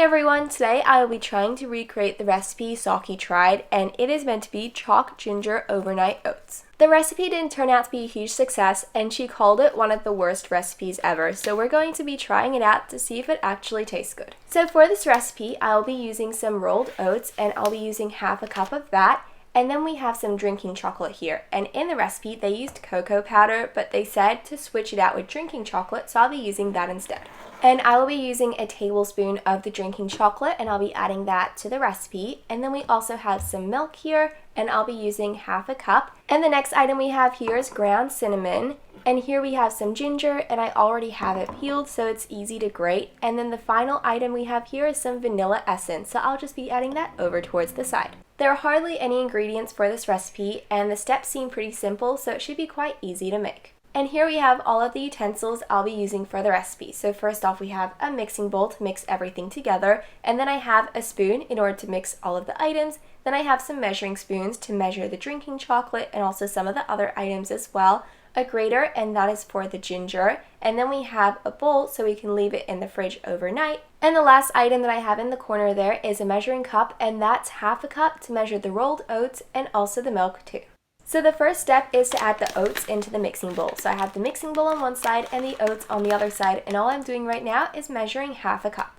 everyone, today I will be trying to recreate the recipe Sockie tried, and it is meant to be Choc ginger overnight oats. The recipe didn't turn out to be a huge success, and she called it one of the worst recipes ever, so we're going to be trying it out to see if it actually tastes good. So for this recipe, I'll be using some rolled oats, and I'll be using half a cup of that. And then we have some drinking chocolate here, and in the recipe they used cocoa powder, but they said to switch it out with drinking chocolate, so I'll be using that instead. And I will be using a tablespoon of the drinking chocolate, and I'll be adding that to the recipe. And then we also have some milk here, and I'll be using half a cup. And the next item we have here is ground cinnamon. And here we have some ginger, and I already have it peeled, so it's easy to grate. And then the final item we have here is some vanilla essence, so I'll just be adding that over towards the side. There are hardly any ingredients for this recipe, and the steps seem pretty simple, so it should be quite easy to make. And here we have all of the utensils I'll be using for the recipe. So first off, we have a mixing bowl to mix everything together, and then I have a spoon in order to mix all of the items. Then I have some measuring spoons to measure the drinking chocolate and also some of the other items as well. A grater, and that is for the ginger, and then we have a bowl so we can leave it in the fridge overnight. And the last item that I have in the corner there is a measuring cup, and that's half a cup to measure the rolled oats and also the milk too. So the first step is to add the oats into the mixing bowl. So I have the mixing bowl on one side and the oats on the other side, and all I'm doing right now is measuring half a cup.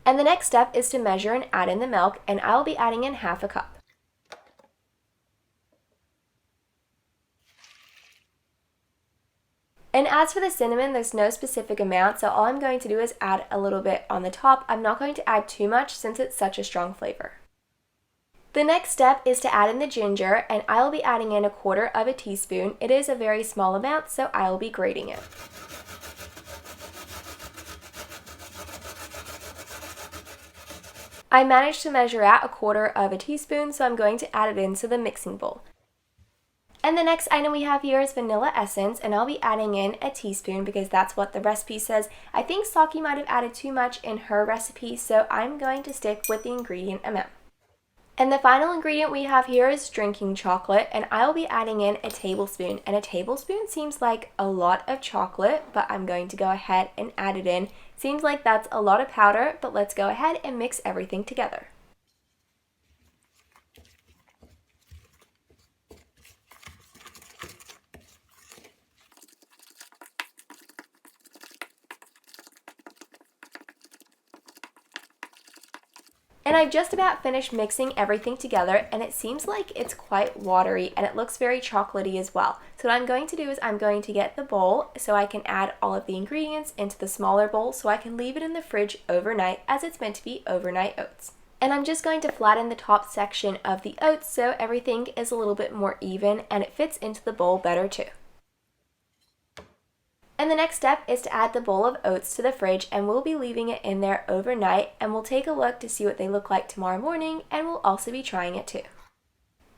And the next step is to measure and add in the milk, and I'll be adding in half a cup. And as for the cinnamon, there's no specific amount, so all I'm going to do is add a little bit on the top. I'm not going to add too much since it's such a strong flavor. The next step is to add in the ginger, and I'll be adding in 1/4 teaspoon. It is a very small amount, so I'll be grating it. I managed to measure out 1/4 teaspoon, so I'm going to add it into the mixing bowl. And the next item we have here is vanilla essence, and I'll be adding in a teaspoon because that's what the recipe says. I think Sockie might have added too much in her recipe, so I'm going to stick with the ingredient amount. And the final ingredient we have here is drinking chocolate, and I'll be adding in a tablespoon. And a tablespoon seems like a lot of chocolate, but I'm going to go ahead and add it in. Seems like that's a lot of powder, but let's go ahead and mix everything together. And I've just about finished mixing everything together, and it seems like it's quite watery, and it looks very chocolatey as well. So what I'm going to do is I'm going to get the bowl so I can add all of the ingredients into the smaller bowl so I can leave it in the fridge overnight, as it's meant to be overnight oats. And I'm just going to flatten the top section of the oats so everything is a little bit more even and it fits into the bowl better too. And the next step is to add the bowl of oats to the fridge, and we'll be leaving it in there overnight, and we'll take a look to see what they look like tomorrow morning, and we'll also be trying it too.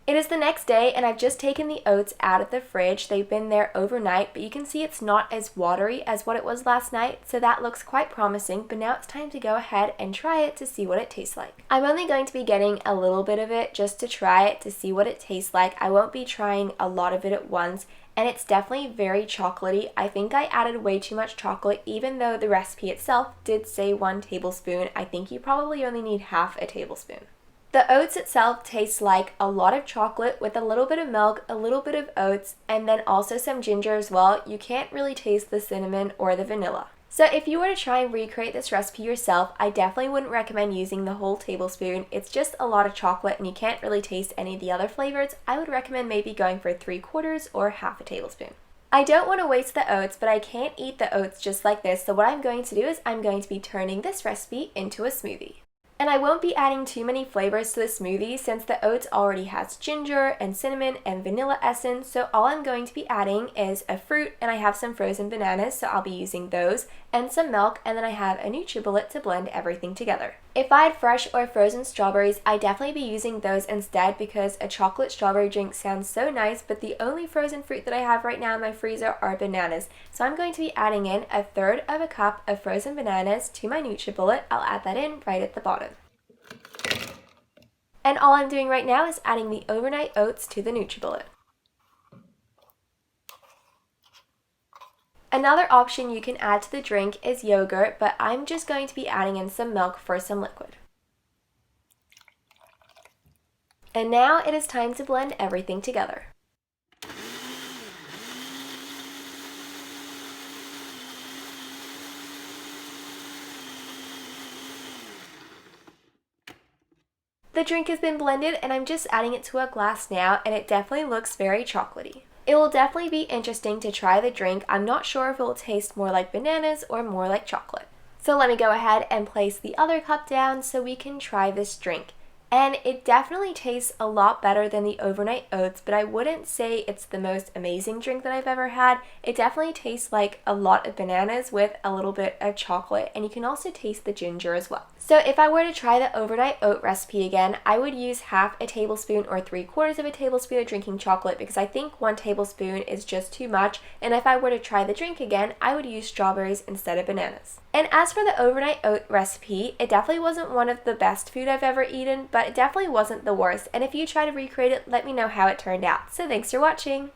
It is the next day, and I've just taken the oats out of the fridge. They've been there overnight, but you can see it's not as watery as what it was last night, so that looks quite promising, but now it's time to go ahead and try it to see what it tastes like. I'm only going to be getting a little bit of it just to try it to see what it tastes like. I won't be trying a lot of it at once. And it's definitely very chocolatey. I think I added way too much chocolate, even though the recipe itself did say 1 tablespoon. I think you probably only need half a tablespoon. The oats itself tastes like a lot of chocolate with a little bit of milk, a little bit of oats, and then also some ginger as well. You can't really taste the cinnamon or the vanilla. So if you were to try and recreate this recipe yourself, I definitely wouldn't recommend using the whole tablespoon. It's just a lot of chocolate and you can't really taste any of the other flavors. I would recommend maybe going for 3/4 or half a tablespoon. I don't want to waste the oats, but I can't eat the oats just like this, so what I'm going to do is I'm going to be turning this recipe into a smoothie. And I won't be adding too many flavors to the smoothie since the oats already has ginger and cinnamon and vanilla essence, so all I'm going to be adding is a fruit, and I have some frozen bananas, so I'll be using those, and some milk, and then I have a NutriBullet to blend everything together. If I had fresh or frozen strawberries, I'd definitely be using those instead because a chocolate strawberry drink sounds so nice, but the only frozen fruit that I have right now in my freezer are bananas. So I'm going to be adding in 1/3 cup of frozen bananas to my NutriBullet. I'll add that in right at the bottom. And all I'm doing right now is adding the overnight oats to the NutriBullet. Another option you can add to the drink is yogurt, but I'm just going to be adding in some milk for some liquid. And now it is time to blend everything together. The drink has been blended and I'm just adding it to a glass now, and it definitely looks very chocolatey. It will definitely be interesting to try the drink. I'm not sure if it will taste more like bananas or more like chocolate. So let me go ahead and place the other cup down so we can try this drink. And it definitely tastes a lot better than the overnight oats, but I wouldn't say it's the most amazing drink that I've ever had. It definitely tastes like a lot of bananas with a little bit of chocolate, and you can also taste the ginger as well. So if I were to try the overnight oat recipe again, I would use half a tablespoon or 3/4 of a tablespoon of drinking chocolate, because I think 1 tablespoon is just too much. And if I were to try the drink again, I would use strawberries instead of bananas. And as for the overnight oat recipe, it definitely wasn't one of the best food I've ever eaten, but it definitely wasn't the worst. And if you try to recreate it, let me know how it turned out. So thanks for watching!